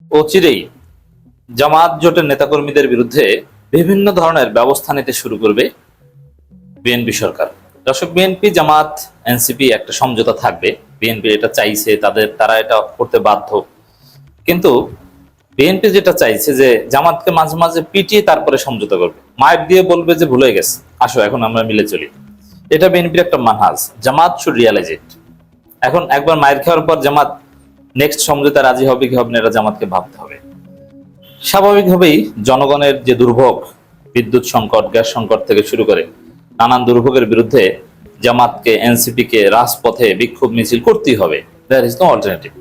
অচিরেই জামাত জোটের নেতাকর্মীদের বিরুদ্ধে বিভিন্ন ধরনের ব্যবস্থা নিতে শুরু করবে বিএনপি সরকার। দর্শক, বিএনপি জামাত এনসিপি একটা সমঝোতা থাকবে। বিএনপি এটা চাইছে, তারা এটা করতে বাধ্য। কিন্তু বিএনপি যেটা চাইছে যে জামাতকে মাঝে মাঝে পিটিয়ে তারপরে সমঝোতা করবে, মাইর দিয়ে বলবে যে ভুলে গেছে, আসো এখন আমরা মিলে চলি। এটা বিএনপির একটা মানহাজ। জামাত শুড রিয়ালাইজ ইট। এখন একবার মায়ের খাওয়ার পর জামাত নেক্সট সমঝোতা রাজি হবে কি হবে না, এটা জামাতকে ভাবতে হবে। স্বাভাবিকভাবেই জনগণের যে দুর্ভোগ, বিদ্যুৎ সংকট, গ্যাস সংকট থেকে শুরু করে নানান দুর্ভোগের বিরুদ্ধে জামাতকে, এনসিপি কে রাজপথে বিক্ষোভ মিছিল করতেই হবে। There is no alternative.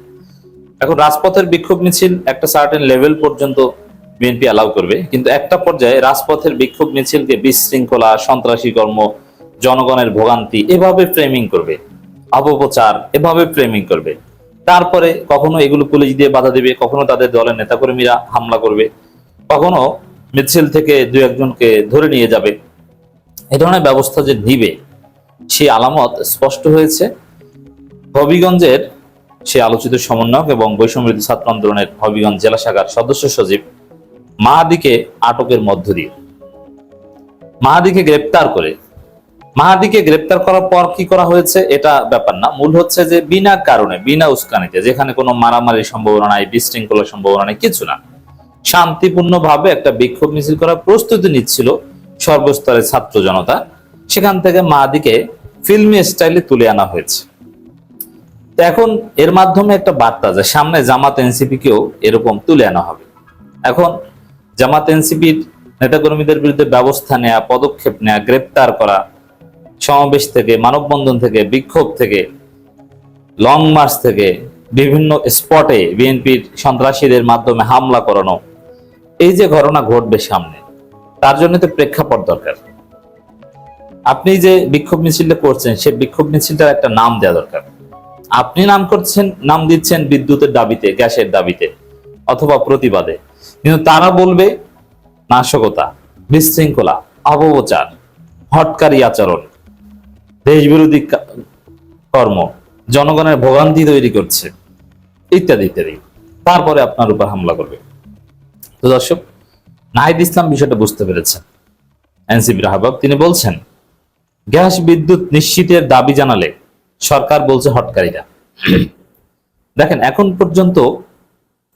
এখন রাজপথের বিক্ষোভ মিছিল একটা সার্টেন লেভেল পর্যন্ত বিএনপি অ্যালাউ করবে, কিন্তু একটা পর্যায়ে রাজপথের বিক্ষোভ মিছিলকে বিশৃঙ্খলা, সন্ত্রাসী কর্ম, জনগণের ভোগান্তি এভাবে ফ্রেমিং করবে, অপপ্রচার এভাবে ফ্রেমিং করবে। তারপরে কখনো এগুলো পুলিশ দিয়ে বাধা দেবে, কখনো তাদের দলের নেতাকর্মীরা হামলা করবে, কখনো মিছিল থেকে দু একজনকে ধরে নিয়ে যাবে। এ ধরনের ব্যবস্থা যে নিবে সেই আলামত স্পষ্ট হয়েছে হবিগঞ্জের সে আলোচিত সমন্বয়ক এবং বৈষম্যবিরোধী ছাত্র আন্দোলনের হবিগঞ্জ জেলা শাখার সদস্য সচিব মাহাদিকে আটকের মধ্য দিয়ে। মাহাদিকে গ্রেপ্তার করার পর কি করা হয়েছে এটা ব্যাপার না, মূল হচ্ছে যে বিনা কারণে, বিনা উস্কানিতে, যেখানে কোনো মারামারির সম্ভাবনা নাই, বিশৃঙ্খলার সম্ভাবনা নাই, কিছু না, শান্তিপূর্ণভাবে একটা বিক্ষোভ মিছিল করার প্রস্তুতি নিচ্ছিল সর্বস্তরের ছাত্র জনতা। সেখান থেকে মাহাদিকে ফিল্মি স্টাইলে তুলে আনা হয়েছে। তো এখন এর মাধ্যমে একটা বার্তা যে সামনে জামাত এনসিপি কেও এরকম তুলে আনা হবে। এখন জামাত এনসিপির নেতাকর্মীদের বিরুদ্ধে ব্যবস্থা নেওয়া, পদক্ষেপ নেওয়া, গ্রেপ্তার করা, সমাবেশ থেকে, মানববন্ধন থেকে, বিক্ষোভ থেকে, লং মার্চ থেকে, বিভিন্ন স্পটে বিএনপির সন্ত্রাসীদের মাধ্যমে হামলা করানো, এই যে ঘটনা ঘটবে সামনে, তার জন্য তো প্রেক্ষাপট দরকার। আপনি যে বিক্ষোভ মিছিলটা করছেন সে বিক্ষোভ মিছিলটার একটা নাম দেওয়া দরকার। আপনি নাম দিচ্ছেন বিদ্যুতের দাবিতে, গ্যাসের দাবিতে অথবা প্রতিবাদে, কিন্তু তারা বলবে নাশকতা, বিশৃঙ্খলা, অপপ্রচার, হটকারী আচরণ, দেশবিরোধী কর্ম, জনগণের ভোগান্তি তৈরি করছে, ইত্যাদি ইত্যাদি। তারপরে আপনার উপর হামলা করবে। তো দর্শক, নাহিদ ইসলাম বিষয়টা বুঝতে পেরেছেন, এনসিপির আহ্বায়ক। তিনি বলছেন গ্যাস বিদ্যুৎ নিশ্চিতের দাবি জানালে সরকার বলছে হটকারীরা। দেখেন, এখন পর্যন্ত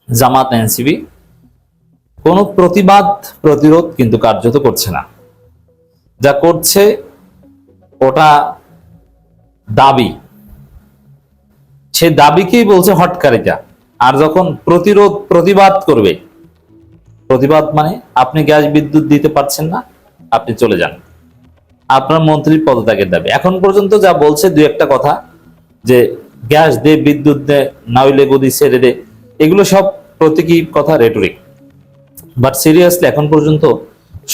জামাত এনসিপি কোনো প্রতিবাদ, প্রতিরোধ কিন্তু কার্যত করছে না। যা করছে ওটা দাবি, সে দাবিকেই বলছে হটকারীরা। আর যখন প্রতিবাদ করবে, প্রতিবাদ মানে আপনি গ্যাস বিদ্যুৎ দিতে পারছেন না, আপনি চলে যান, আপনার মন্ত্রীর পদত্যাগের দাবি। এখন পর্যন্ত যা বলছে দুই একটা কথা, যে গ্যাস দে, বিদ্যুৎ দে, নাইলে গদি ছেড়ে দে, এগুলো সব প্রতীকী কথা, রেটরিক। বাট সিরিয়াসলি এখন পর্যন্ত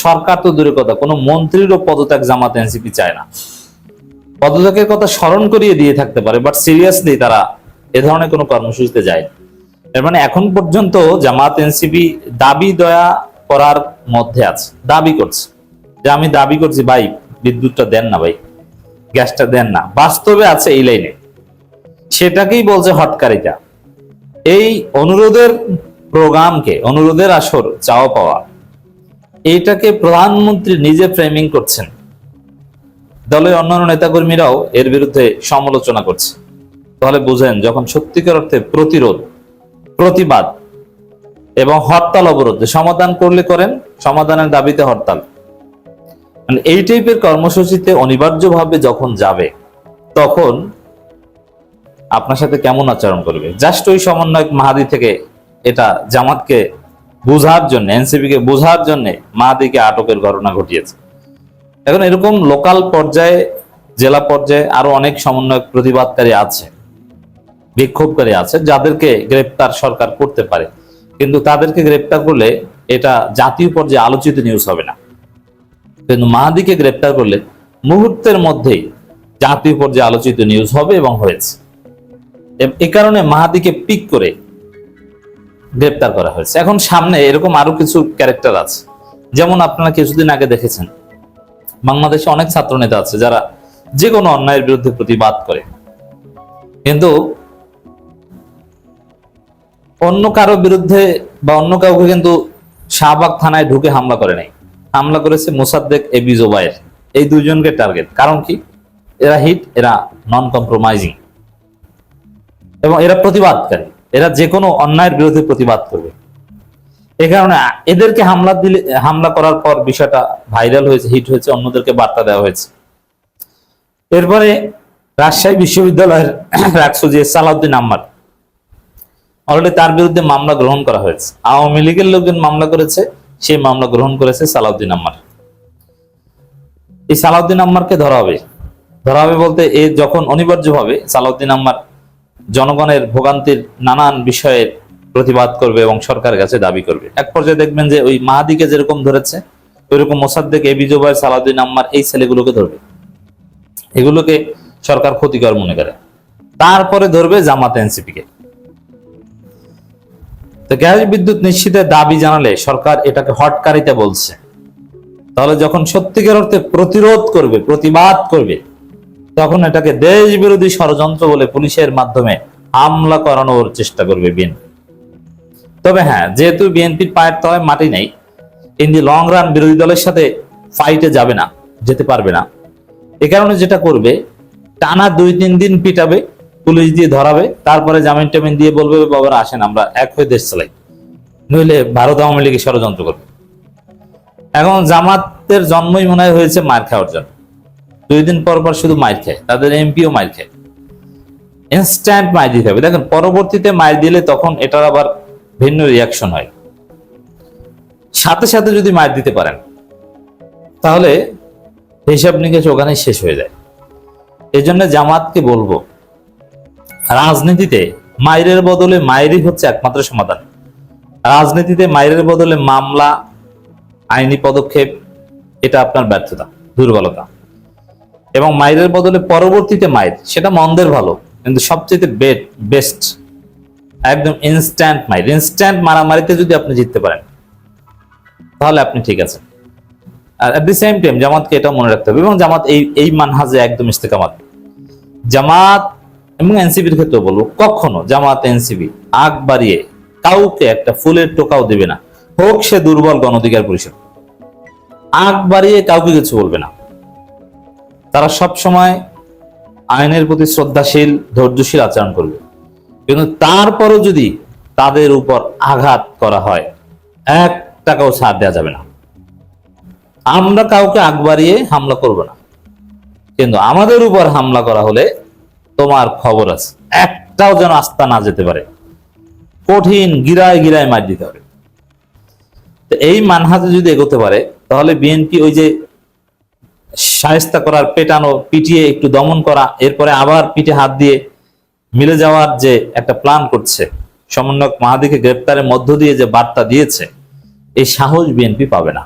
সরকার তো দূরের কথা, কোনো মন্ত্রীরও পদত্যাগ জামাত এনসিপি চায় না। পদত্যাগের কথা স্মরণ করিয়ে দিয়ে থাকতে পারে, বাট সিরিয়াসলি তারা এ ধরনের কোনো কর্মসূচিতে যায়। এর মানে এখন পর্যন্ত জামাত এনসিপি দাবি দয়া করার মধ্যে আছে, দাবি করছে যে আমি দাবি করছি ভাই বিদ্যুৎটা দেন না, ভাই গ্যাসটা দেন না, বাস্তবে আছে এই লাইনে। সেটাকেই বলছে হটকারিতা। এই অনুরোধের প্রোগ্রামকে, অনুরোধের আসর, চাওয়া পাওয়া, এইটাকে প্রধানমন্ত্রী নিজে ফ্রেমিং করছেন। দলের অন্যান্য নেতাকর্মীরাও এর বিরুদ্ধে সমালোচনা করছে। তাহলে বুঝেন, যখন সত্যিকার অর্থে প্রতিরোধ, প্রতিবাদ এবং হরতাল অবরোধ সমাধান করলে করেন, সমাধানের দাবিতে হরতাল, মানে এই টাইপের কর্মসূচিতে অনিবার্যভাবে যখন যাবে, তখন আপনার সাথে কেমন আচরণ করবে? জাস্ট ওই সমন্বয়ক মাহাদি থেকে এটা জামাতকে বোঝার জন্য, এনসিপি কে বোঝার জন্য মাহাদিকে আটকের ঘটনা ঘটিয়েছে। এখন এরকম লোকাল পর্যায়ে, জেলা পর্যায়ে আরো অনেক সমন্বয়ক, প্রতিবাদকারী আছে, বিক্ষোভকারী আছে, যাদেরকে গ্রেপ্তার সরকার করতে পারে। কিন্তু তাদেরকে গ্রেপ্তার করলে এটা জাতীয় পর্যায়ে আলোচিত নিউজ হবে না। কিন্তু মাহাদিকে গ্রেপ্তার করলে মুহূর্তের মধ্যেই জাতীয় পর্যায়ে আলোচিত নিউজ হবে এবং হয়েছে। এ কারণে মাহাদিকে পিক করে গ্রেপ্তার করা হয়েছে। এখন সামনে এরকম আরো কিছু ক্যারেক্টার আছে, যেমন আপনারা কিছুদিন আগে দেখেছেন বাংলাদেশে অনেক ছাত্র নেতা আছে যারা যে কোনো অন্যায়ের বিরুদ্ধে প্রতিবাদ করে, কিন্তু অন্য কারো বিরুদ্ধে বা অন্য কাউকে কিন্তু শাহবাগ থানায় ঢুকে হামলা করে নাই, হামলা করেছে মোসাদ্দেক এবি জোবায়ের। এই দুইজনকে টার্গেট। কারণ কি? এরা হিট, এরা নন কম্প্রোমাইজিং এবং এরা প্রতিবাদকারী, এরা যে কোনো অন্যায়ের বিরুদ্ধে প্রতিবাদ করবে। এ কারণে এদেরকে হামলা করার পর বিষয়টা ভাইরাল হয়েছে, হিট হয়েছে, অন্যদেরকে বার্তা দেওয়া হয়েছে। এরপরে রাজশাহী বিশ্ববিদ্যালয়ের রাকসু যে সালাউদ্দিন আম্মার, অলরেডি তার বিরুদ্ধে মামলা গ্রহণ করা হয়েছে। আওয়ামী লীগের লোকজন মামলা করেছে, সেই মামলা গ্রহণ করেছে সালাউদ্দিন আম্মার। এই সালাউদ্দিন আম্মারকে ধরা হবে। ধরা হবে বলতে, এ যখন অনিবার্যভাবে সালাউদ্দিন আম্মার জনগণের ভোগান্তির নানান বিষয়ে প্রতিবাদ করবে এবং সরকারের কাছে দাবি করবে। এক পর্যায়ে দেখবেন যে ওই মাহাদিকে যেরকম ধরেছে, ওইরকম মোসাদ্দেক এবি জোবায়ের, সালাউদ্দিন আম্মার এই ছেলেগুলোকে ধরবে। এগুলোকে সরকার ক্ষতিকর মনে করে। তারপরে ধরবে জামাত এনসিপি কে। তো গ্যাস বিদ্যুৎ নিশ্চিতের দাবি জানালে সরকার এটাকে হটকারিতা বলছে। তাহলে যখন সত্যিকার অর্থে প্রতিরোধ করবে, প্রতিবাদ করবে, তখন এটাকে দেশ বিরোধী ষড়যন্ত্র বলে পুলিশের মাধ্যমে হামলা করানোর চেষ্টা করবে বিএনপি। তবে হ্যাঁ, যেহেতু বিএনপির পায়ের তলায় মাটি নেই, ইন দি লং রান বিরোধী দলের সাথে ফাইটে যাবে না, যেতে পারবে না। এ কারণে যেটা করবে, টানা 2-3 দিন পিটাবে, পুলিশ দিয়ে ধরাবে, তারপরে জামিন টামিন দিয়ে বলবে বাবারা আসেন আমরা এক হয়ে দেশ চালাই, নইলে ভারত আওয়ামী লীগের ষড়যন্ত্র করবে। এখন জামাতের জন্মই মনে হয়েছে মার খাওয়ার জন্য। 2 দিন পর পর শুধু মার খায়, তাদের এমপিও মার খায়, ইনস্ট্যান্ট মার দিতে হবে। দেখেন পরবর্তীতে মার দিলে তখন এটার আবার ভিন্ন রিয়াকশন হয়। সাথে সাথে যদি মার দিতে পারেন, তাহলে হিসাব নিকেশ ওখানে শেষ হয়ে যায়। এই জন্য জামাতকে বলবো, রাজনীতিতে মাইরের বদলে মাইরই হচ্ছে একমাত্র সমাধান। রাজনীতিতে মাইরের বদলে মামলা, আইনি পদক্ষেপ, এটা আপনার ব্যর্থতা, দুর্বলতা। এবং মাইরের বদলে পরবর্তীতে মাইর, সেটা মন্দের ভালো, কিন্তু সবচেয়ে বেস্ট একদম ইনস্ট্যান্ট মাইর। ইনস্ট্যান্ট মারামারিতে যদি আপনি জিততে পারেন, তাহলে আপনি ঠিক আছেন। আর এট দি সেম টাইম জামাতকে এটা মনে রাখতে হবে, এবং জামাত এই মানহাজে একদম ইস্তেকামাত। জামাত এবং এনসিপির ক্ষেত্রে বলবো, কখনো জামাত এনসিপি আগ বাড়িয়ে কাউকে একটা ফুলের টোকাও দেবে না, হোক সে দুর্বল গণ অধিকার পরিষদ। আগ বাড়িয়ে কাউকে কিছু বলবে না। তারা সব সময় আইনের প্রতি শ্রদ্ধাশীল, ধৈর্যশীল আচরণ করবে। কিন্তু তারপরও যদি তাদের উপর আঘাত করা হয়, 1 টাকাও ছাড় দেওয়া যাবে না। আমরা কাউকে আগ বাড়িয়ে হামলা করব না, কিন্তু আমাদের উপর হামলা করা হলে তোমার খবর আছে, একটাও যেন আস্থা না যেতে পারে। কঠিন গিরায় গিরায় মার দিতে হবে। তো এই মানহাজে যদি এগোতে পারে, তাহলে বিএনপি ওই যে শায়েস্তা করার, পেটানো, পিটিয়ে একটু দমন করা, এরপরে আবার পিঠে হাত দিয়ে মিলে যাওয়ার যে একটা প্ল্যান করছে, সমন্বয়ক মাহাদিকে গ্রেপ্তারের মধ্য দিয়ে যে বার্তা দিয়েছে, এই সাহস বিএনপি পাবে না।